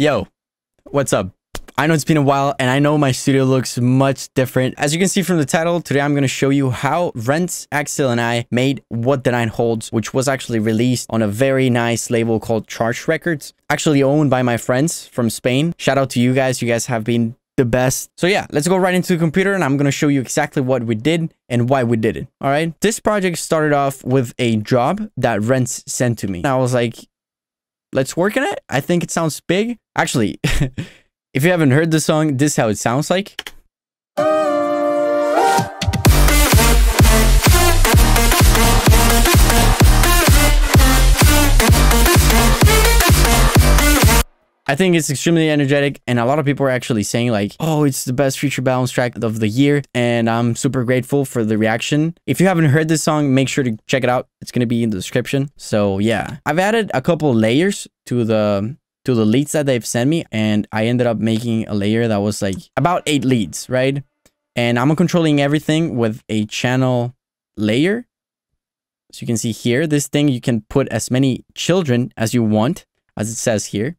Yo, what's up? I know it's been a while and I know my studio looks much different. As you can see from the title, today I'm going to show you how Rentz AXYL and I made What the Night Holds, which was actually released on a very nice label called Charge Records, actually owned by my friends from Spain. Shout out to you guys. You guys have been the best. So yeah, let's go right into the computer and I'm going to show you exactly what we did and why we did it. All right. This project started off with a job that Rentz sent to me. I was like, let's work on it. I think it sounds big. Actually, if you haven't heard the song, this is how it sounds like. I think it's extremely energetic and a lot of people are actually saying like, oh, it's the best feature balance track of the year. And I'm super grateful for the reaction. If you haven't heard this song, make sure to check it out. It's going to be in the description. So yeah, I've added a couple layers to the leads that they've sent me. And I ended up making a layer that was like about 8 leads, right? And I'm controlling everything with a channel layer. So you can see here, this thing, you can put as many children as you want, as it says here.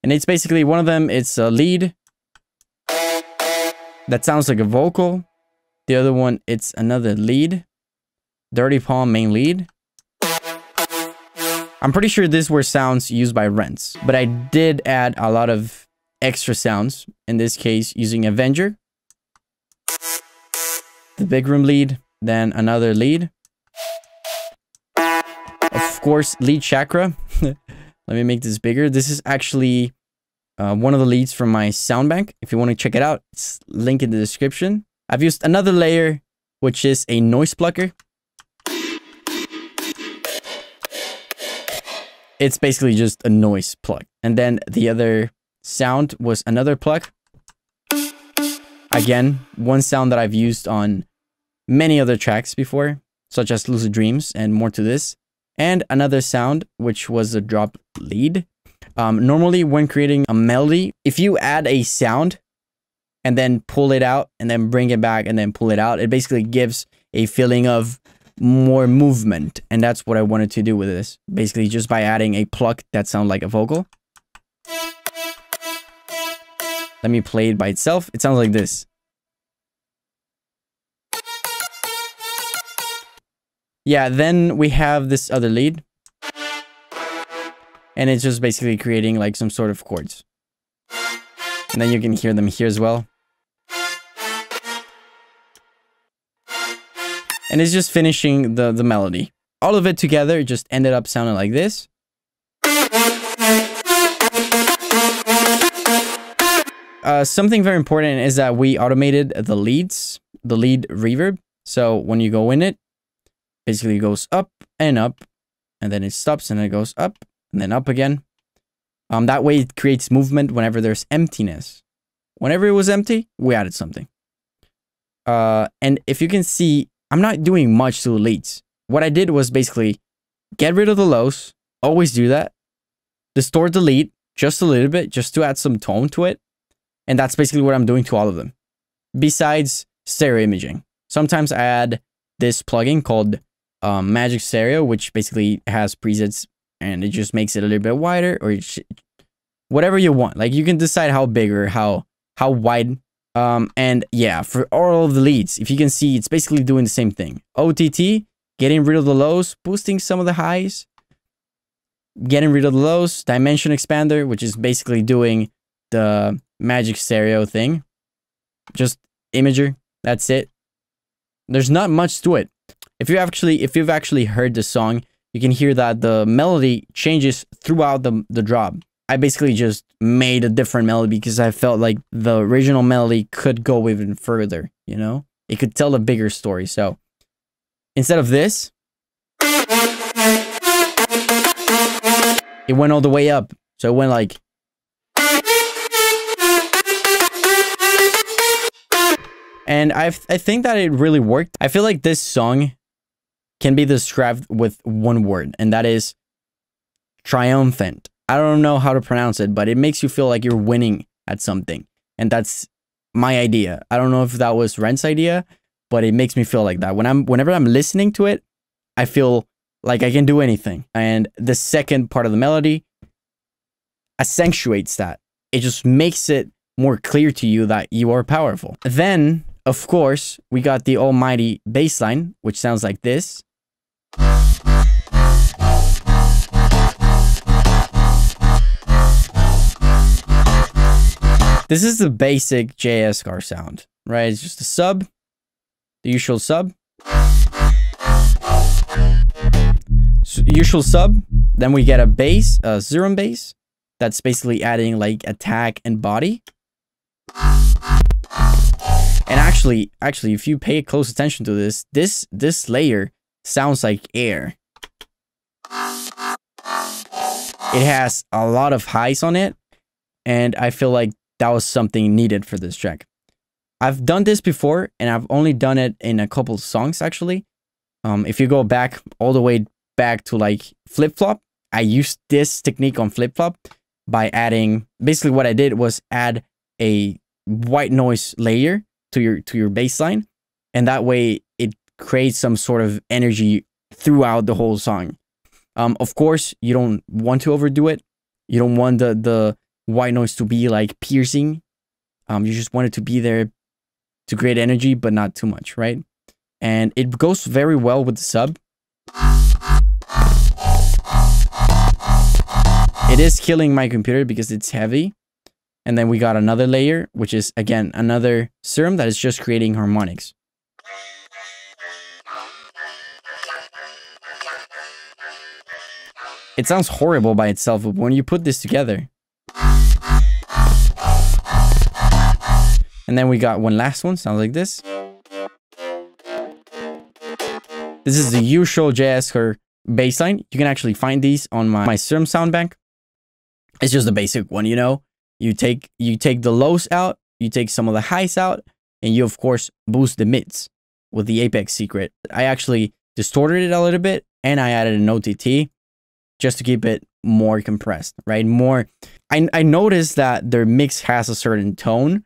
And it's basically one of them, it's a lead that sounds like a vocal. The other one, it's another lead. Dirty Palm main lead. I'm pretty sure these were sounds used by Rentz, but I did add a lot of extra sounds. In this case, using Avenger. The big room lead, then another lead. Of course, lead chakra. Let me make this bigger. This is actually one of the leads from my sound bank. If you want to check it out, it's linked in the description. I've used another layer, which is a noise plucker. It's basically just a noise plug. And then the other sound was another plug. Again, one sound that I've used on many other tracks before, such as Lucid Dreams and More to This. And another sound, which was a drop lead. Normally, when creating a melody, if you add a sound and then pull it out and then bring it back and then pull it out, it basically gives a feeling of more movement. And that's what I wanted to do with this. Basically, just by adding a pluck that sounds like a vocal. Let me play it by itself. It sounds like this. Yeah, then we have this other lead. And it's just basically creating like some sort of chords. And then you can hear them here as well. And it's just finishing the melody. All of it together just ended up sounding like this. Something very important is that we automated the leads, the lead reverb. So when you go in it, basically it goes up, and then it stops and it goes up and then up again. That way it creates movement whenever there's emptiness. Whenever it was empty, we added something. And if you can see, I'm not doing much to the leads. What I did was basically get rid of the lows. Always do that. Distort the lead just a little bit, just to add some tone to it. And that's basically what I'm doing to all of them. Besides stereo imaging. Sometimes I add this plugin called Magic Stereo, which basically has presets and it just makes it a little bit wider or whatever you want. Like you can decide how big or how wide. And yeah, for all of the leads, if you can see, it's basically doing the same thing. OTT, getting rid of the lows, boosting some of the highs, getting rid of the lows. Dimension expander, which is basically doing the Magic Stereo thing. Just imager. That's it. There's not much to it. If you've actually heard the song, you can hear that the melody changes throughout the drop. I basically just made a different melody because I felt like the original melody could go even further, you know? It could tell a bigger story. So instead of this, it went all the way up. So it went like... And I think that it really worked. I feel like this song can be described with one word, and that is triumphant. I don't know how to pronounce it, but it makes you feel like you're winning at something. And that's my idea. I don't know if that was Rentz's idea, but it makes me feel like that. Whenever I'm listening to it, I feel like I can do anything. And the second part of the melody accentuates that. it just makes it more clear to you that you are powerful. Then, of course, we got the almighty bassline, which sounds like this. This is the basic Jay Eskar sound, right? It's just a sub, the usual sub. So usual sub. Then we get a bass, a Zerum bass. That's basically adding like attack and body. And actually, if you pay close attention to this layer sounds like air. It has a lot of highs on it, and I feel like that was something needed for this track. I've done this before, and I've only done it in a couple songs actually. If you go back all the way back to like Flip Flop, I used this technique on Flip Flop by adding, basically what I did was add a white noise layer to your bass line, and that way it creates some sort of energy throughout the whole song. Of course, you don't want to overdo it. You don't want the white noise to be like piercing. You just want it to be there to create energy, but not too much, right? And it goes very well with the sub. It is killing my computer because it's heavy. And then we got another layer, which is, again, another serum that is just creating harmonics. It sounds horrible by itself, but when you put this together. And then we got one last one, sounds like this. This is the usual Jay Eskar bassline. You can actually find these on my serum sound bank. It's just a basic one, you know. You take the lows out, you take some of the highs out, and you of course boost the mids with the Apex secret. I actually distorted it a little bit, and I added an OTT just to keep it more compressed, right? More. I noticed that their mix has a certain tone,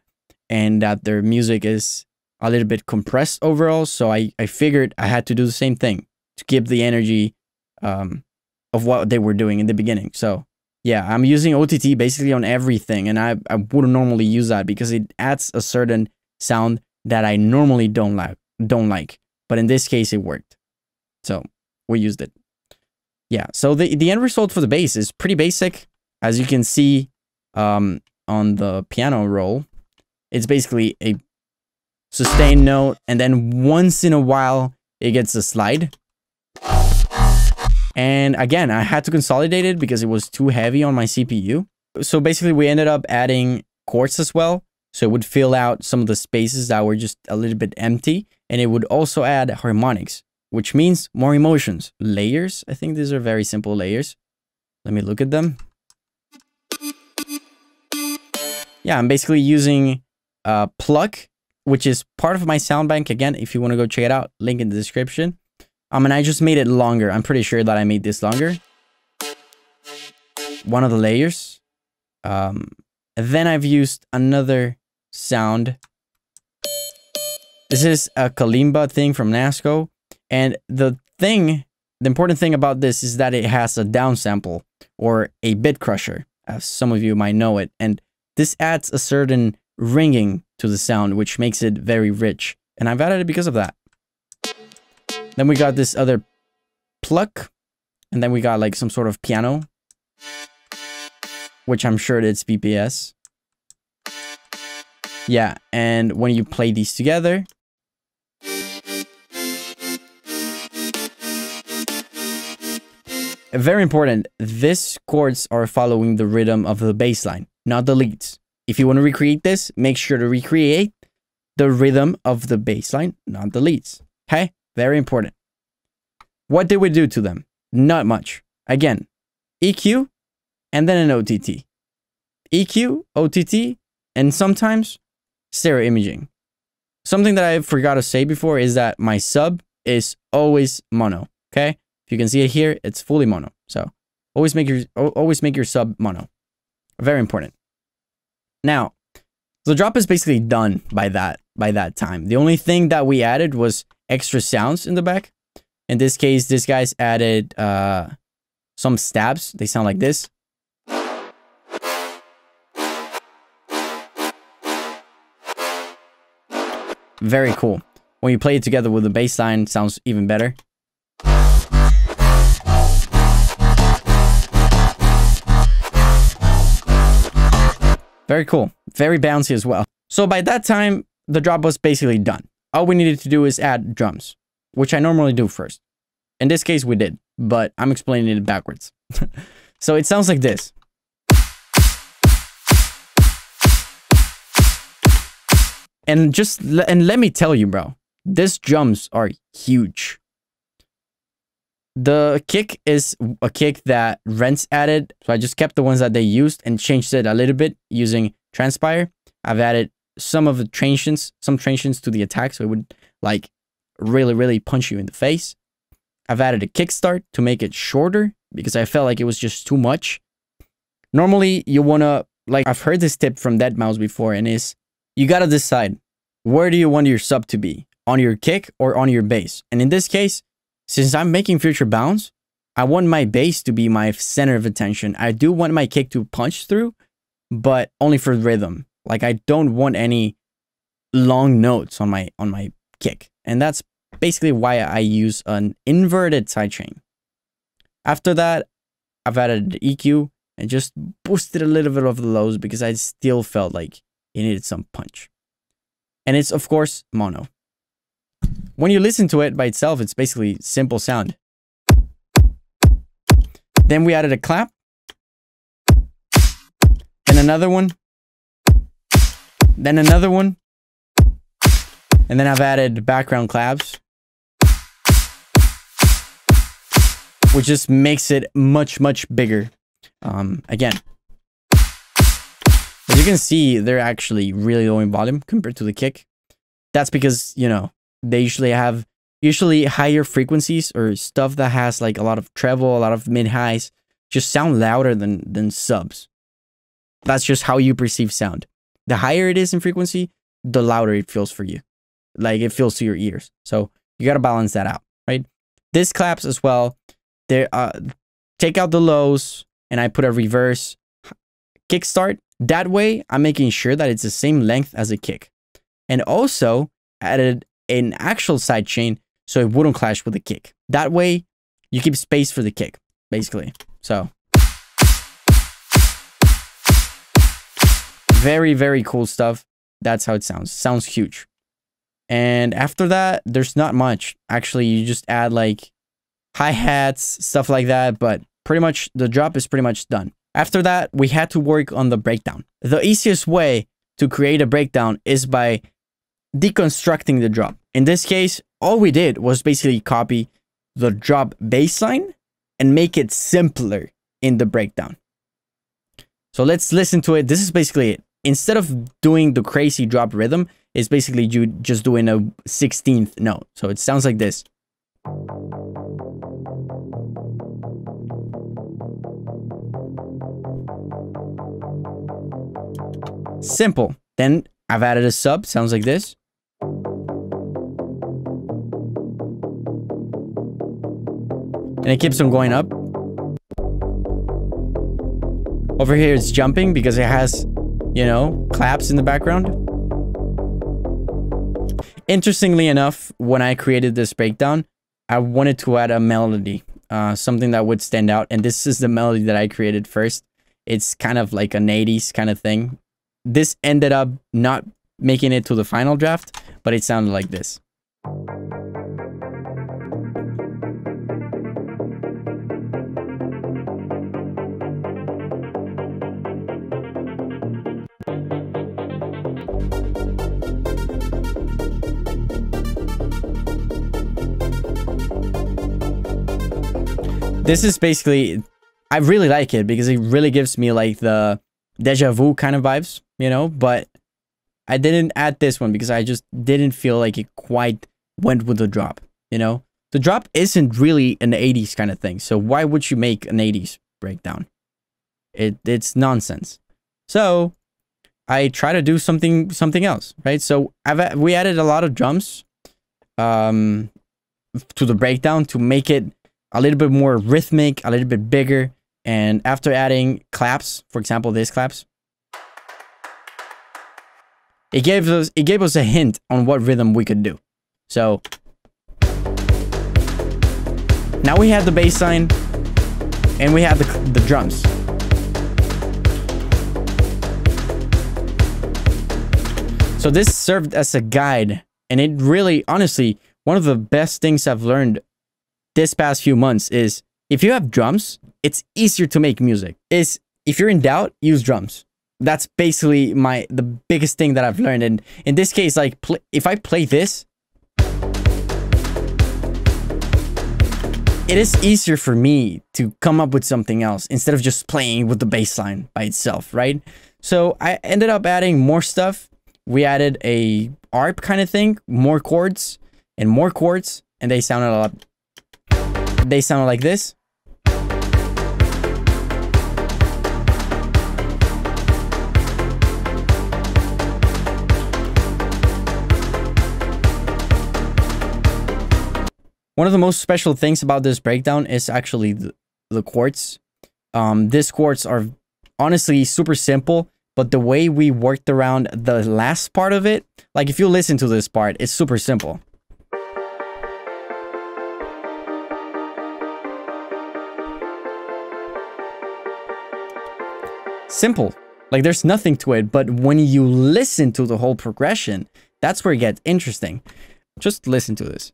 and that their music is a little bit compressed overall. So I figured I had to do the same thing to keep the energy of what they were doing in the beginning. So yeah, I'm using OTT basically on everything, and I wouldn't normally use that because it adds a certain sound that I normally don't like. But in this case, it worked. So we used it. Yeah, so the end result for the bass is pretty basic. As you can see on the piano roll, it's basically a sustained note, and then once in a while, it gets a slide. And again, I had to consolidate it because it was too heavy on my CPU. So basically, we ended up adding chords as well. So it would fill out some of the spaces that were just a little bit empty. And it would also add harmonics, which means more emotions. Layers. I think these are very simple layers. Let me look at them. Yeah, I'm basically using Pluck, which is part of my sound bank. Again, if you want to go check it out, link in the description. And I just made it longer. I'm pretty sure that I made this longer. One of the layers. Then I've used another sound. This is a kalimba thing from NASCO. And the important thing about this is that it has a downsample or a bit crusher, as some of you might know it. And this adds a certain ringing to the sound, which makes it very rich. And I've added it because of that. Then we got this other pluck, and then we got like some sort of piano, which I'm sure it's BPS. Yeah, and when you play these together, very important, these chords are following the rhythm of the bass line, not the leads. If you want to recreate this, make sure to recreate the rhythm of the bass line, not the leads. Okay? Very important. What did we do to them? Not much. Again, EQ and then an OTT. EQ, OTT, and sometimes stereo imaging. Something that I forgot to say before is that my sub is always mono. Okay? If you can see it here, it's fully mono. So always make your sub mono. Very important. Now, the drop is basically done by that time. The only thing that we added was extra sounds in the back. In this case, this guy's added some stabs. They sound like this. Very cool. When you play it together with the bass line, it sounds even better. Very cool. Very bouncy as well. So by that time, the drop was basically done. All we needed to do is add drums, which I normally do first. In this case, we did, but I'm explaining it backwards. So it sounds like this. And let me tell you, bro, these drums are huge. The kick is a kick that Rentz added. So I just kept the ones that they used and changed it a little bit using Transpire. I've added some of the transients, to the attack. So it would like really punch you in the face. I've added a kickstart to make it shorter because I felt like it was just too much. Normally you want to, like, I've heard this tip from deadmau5 before, and is you got to decide where do you want your sub to be, on your kick or on your bass. And in this case, since I'm making future bounds, I want my bass to be my center of attention. I do want my kick to punch through, but only for rhythm. Like, I don't want any long notes on my kick. And that's basically why I use an inverted sidechain. After that, I've added the EQ and just boosted a little bit of the lows because I still felt like it needed some punch. And it's, of course, mono. When you listen to it by itself, it's basically simple sound. Then we added a clap. And another one. Then another one. And then I've added background claps, which just makes it much bigger. Again, as you can see, they're actually really low in volume compared to the kick. That's because, you know, they usually have higher frequencies or stuff that has like a lot of treble, a lot of mid highs, just sound louder than subs. That's just how you perceive sound. The higher it is in frequency, the louder it feels for you. Like, it feels to your ears. So you got to balance that out, right? This claps as well. There, take out the lows and I put a reverse kickstart. That way I'm making sure that it's the same length as a kick. And also added an actual sidechain so it wouldn't clash with the kick. That way you keep space for the kick, basically. So very cool stuff. That's how it sounds. Sounds huge. And after that, there's not much. Actually, you just add like hi-hats, stuff like that, but pretty much the drop is pretty much done. After that, we had to work on the breakdown. The easiest way to create a breakdown is by deconstructing the drop. In this case, all we did was basically copy the drop bassline and make it simpler in the breakdown. So let's listen to it. This is basically it. Instead of doing the crazy drop rhythm, it's basically you just doing a 16th note. So it sounds like this. Simple. Then I've added a sub. Sounds like this. And it keeps on going up. Over here it's jumping because it has, you know, claps in the background. Interestingly enough, when I created this breakdown, I wanted to add a melody, something that would stand out. And this is the melody that I created first. It's kind of like an 80s kind of thing. This ended up not making it to the final draft, but it sounded like this. This is basically, I really like it because it really gives me like the deja vu kind of vibes, you know, but I didn't add this one because I just didn't feel like it quite went with the drop, you know. The drop isn't really an 80s kind of thing, so why would you make an 80s breakdown? It's nonsense. So I try to do something else, right? So we added a lot of drums to the breakdown to make it a little bit more rhythmic, a little bit bigger. And after adding claps, for example, these claps, It gave us a hint on what rhythm we could do. So now we have the bass line and we have the drums. So this served as a guide, and it really, honestly, one of the best things I've learned this past few months is if you have drums, it's easier to make music. If you're in doubt, use drums. That's basically the biggest thing that I've learned. And in this case, like if I play this, it is easier for me to come up with something else instead of just playing with the bass line by itself, right? So I ended up adding more stuff. We added a ARP kind of thing, more chords, and they sounded a lot. They sounded like this. One of the most special things about this breakdown is actually the chords. These chords are honestly super simple, but the way we worked around the last part of it, like if you listen to this part, it's super simple. Simple. Like there's nothing to it, but when you listen to the whole progression, that's where it gets interesting. Just listen to this.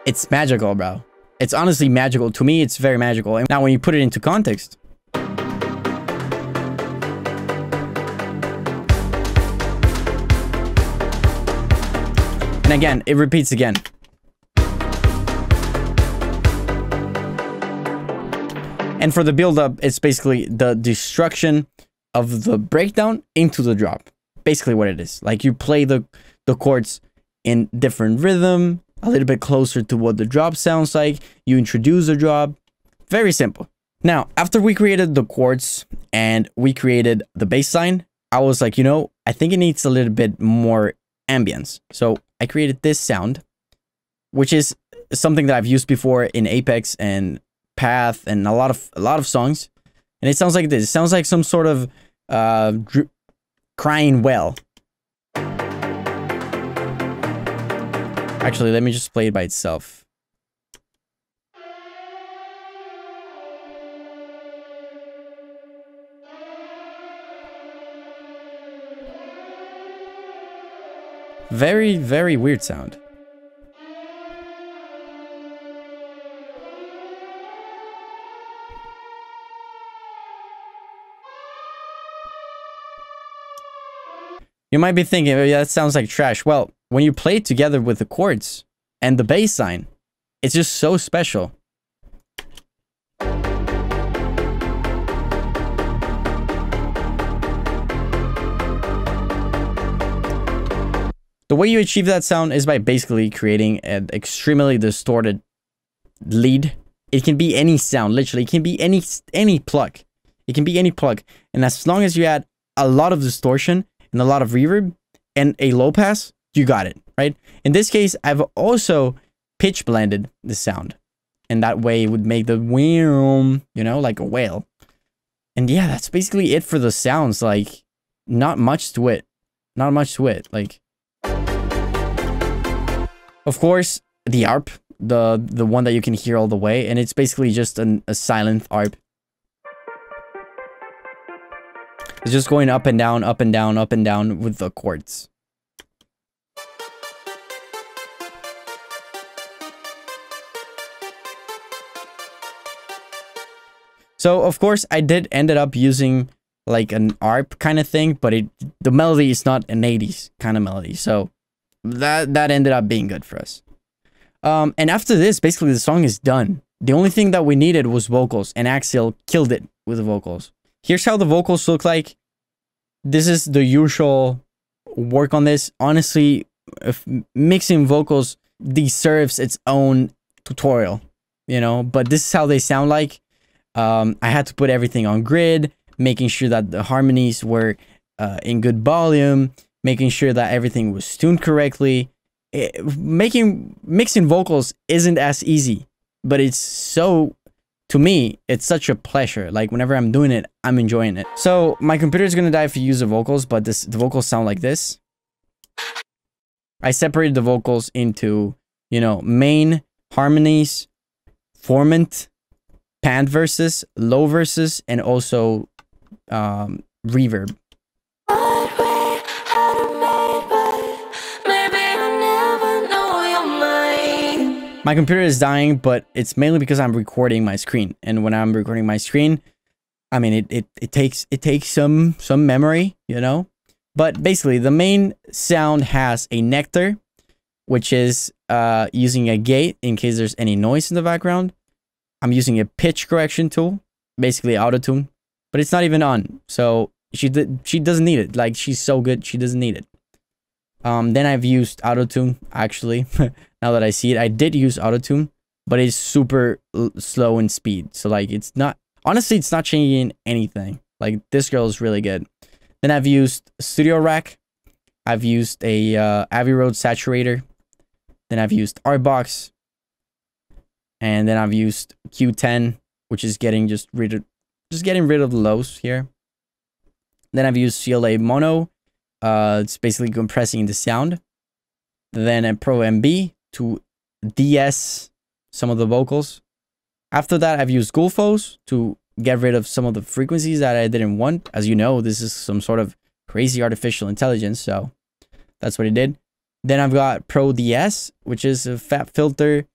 It's magical, bro. It's honestly magical. To me, it's very magical. And now when you put it into context, and again, it repeats again. And for the build-up, it's basically the destruction of the breakdown into the drop. Basically what it is. Like you play the chords in different rhythm, a little bit closer to what the drop sounds like. You introduce the drop. Very simple. Now, after we created the chords and we created the bass line, I was like, you know, I think it needs a little bit more ambience. So I created this sound, which is something that I've used before in Apex and Path and a lot of songs. And it sounds like this. It sounds like some sort of crying well. Actually, let me just play it by itself. Very, very weird sound. You might be thinking, oh, yeah, that sounds like trash. Well, when you play it together with the chords and the bass line, it's just so special. The way you achieve that sound is by basically creating an extremely distorted lead. It can be any sound, literally. It can be any plug. It can be any plug. And as long as you add a lot of distortion and a lot of reverb and a low pass, you got it, right? In this case, I've also pitch blended the sound. And that way it would make the whale, you know, like a whale. And yeah, that's basically it for the sounds. Like, not much to it. Not much to it. Like, of course, the ARP, the one that you can hear all the way, and it's basically just a silent ARP. It's just going up and down, up and down, up and down with the chords. So, of course, I did ended up using like an ARP kind of thing, but the melody is not an 80s kind of melody. So that ended up being good for us. And after this, basically the song is done. The only thing that we needed was vocals, and AXYL killed it with the vocals. Here's how the vocals look like. This is the usual work on this. Honestly, if mixing vocals deserves its own tutorial, you know, but this is how they sound like. I had to put everything on grid, making sure that the harmonies were in good volume, making sure that everything was tuned correctly. Mixing vocals isn't as easy but it's so, to me, it's such a pleasure. Like whenever I'm doing it, I'm enjoying it. So my computer is gonna die if you use the vocals, but the vocals sound like this. I separated the vocals into, you know, main, harmonies, formant, pant verses, low verses, and also reverb. My computer is dying, but it's mainly because I'm recording my screen. And when I'm recording my screen, I mean, it takes some memory, you know? But basically, the main sound has a nectar, which is using a gate in case there's any noise in the background. I'm using a pitch correction tool, basically auto-tune, but it's not even on. So she doesn't need it. Like, she's so good, she doesn't need it. Then I've used auto-tune, actually. Now that I see it, I did use auto-tune, but it's super slow in speed. So like, it's not, honestly, it's not changing anything. Like, this girl is really good. Then I've used Studio Rack. I've used a Abbey Road Saturator. Then I've used Artbox. And then I've used Q10, which is getting rid of the lows here. Then I've used CLA Mono. It's basically compressing the sound. Then a Pro MB to DS some of the vocals. After that, I've used Gulfos to get rid of some of the frequencies that I didn't want. As you know, this is some sort of crazy artificial intelligence, so that's what it did. Then I've got Pro DS, which is a fat filter.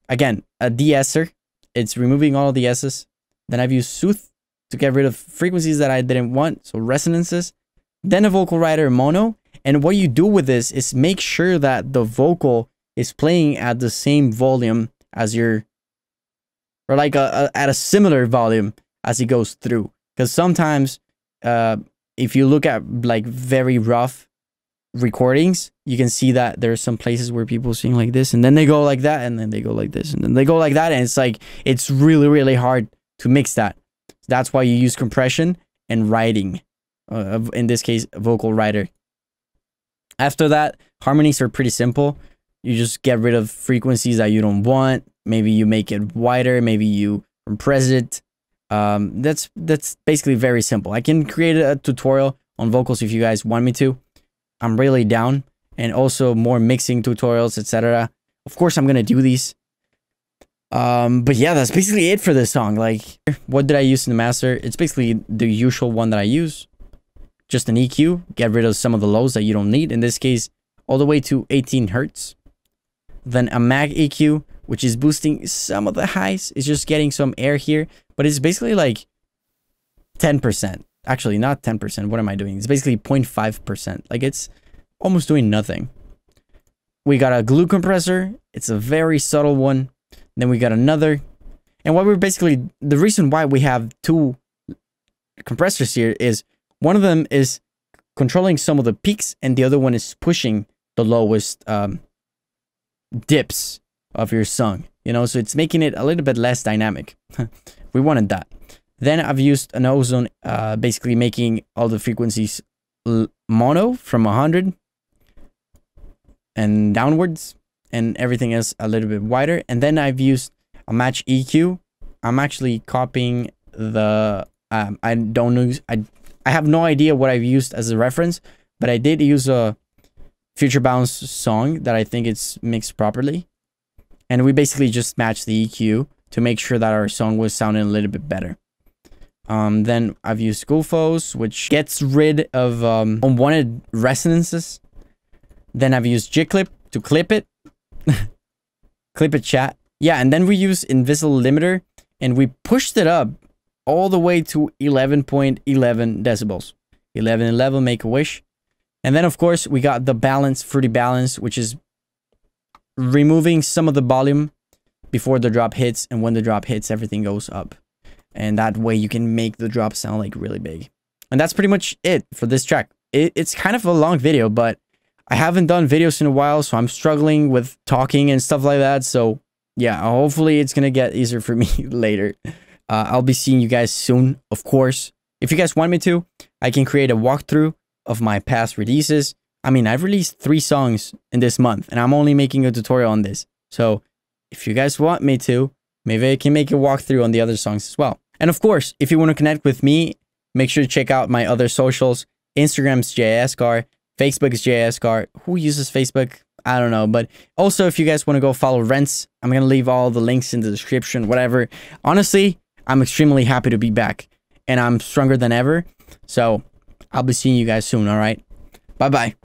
Again, a de-esser. It's removing all the S's. Then I've used Sooth to get rid of frequencies that I didn't want, so resonances. Then a vocal rider mono. And what you do with this is make sure that the vocal is playing at the same volume as your, or like at a similar volume as it goes through. Because sometimes if you look at like very rough recordings, you can see that there are some places where people sing like this, and then they go like that, and then they go like this, and then they go like that, and it's like, it's really, really hard to mix that. That's why you use compression and writing. In this case, vocal rider. After that, harmonies are pretty simple. You just get rid of frequencies that you don't want. Maybe you make it wider. Maybe you compress it. That's basically very simple. I can create a tutorial on vocals if you guys want me to. I'm really down. And also more mixing tutorials, etc. Of course, I'm gonna do these. But yeah, that's basically it for this song. Like, what did I use in the master? It's basically the usual one that I use. Just an EQ, get rid of some of the lows that you don't need. In this case, all the way to 18 Hertz. Then a mag EQ, which is boosting some of the highs. It's just getting some air here, but it's basically like 10%. Actually, not 10%. What am I doing? It's basically 0.5%. Like, it's almost doing nothing. We got a glue compressor. It's a very subtle one. Then we got another. And what we're basically, the reason why we have two compressors here is one of them is controlling some of the peaks, and the other one is pushing the lowest dips of your song. You know, so it's making it a little bit less dynamic. We wanted that. Then I've used an ozone, basically making all the frequencies mono from 100 and downwards, and everything else a little bit wider. And then I've used a match EQ. I'm actually copying the I don't know, I have no idea what I've used as a reference, but I did use a Future Bounce song that I think it's mixed properly. And we basically just matched the EQ to make sure that our song was sounding a little bit better. Then I've used Gulfos, which gets rid of unwanted resonances. Then I've used G-Clip to clip it. Clip it, chat. Yeah, and then we use Invisible Limiter, and we pushed it up all the way to 11.11 decibels. 1111, make a wish. And then, of course, we got the balance, Fruity Balance, which is removing some of the volume before the drop hits, and when the drop hits, everything goes up. And that way you can make the drop sound like really big. And that's pretty much it for this track. It's kind of a long video, but I haven't done videos in a while, so I'm struggling with talking and stuff like that. So yeah, hopefully it's gonna get easier for me later. I'll be seeing you guys soon, of course. If you guys want me to, I can create a walkthrough of my past releases. I mean, I've released 3 songs in this month, and I'm only making a tutorial on this. So if you guys want me to, maybe I can make a walkthrough on the other songs as well. And of course, if you want to connect with me, make sure to check out my other socials. Instagram's Jay Eskar. Facebook is Jay Eskar. Who uses Facebook? I don't know. But also, if you guys want to go follow Rentz, I'm going to leave all the links in the description, whatever. Honestly, I'm extremely happy to be back. And I'm stronger than ever. So, I'll be seeing you guys soon, alright? Bye-bye.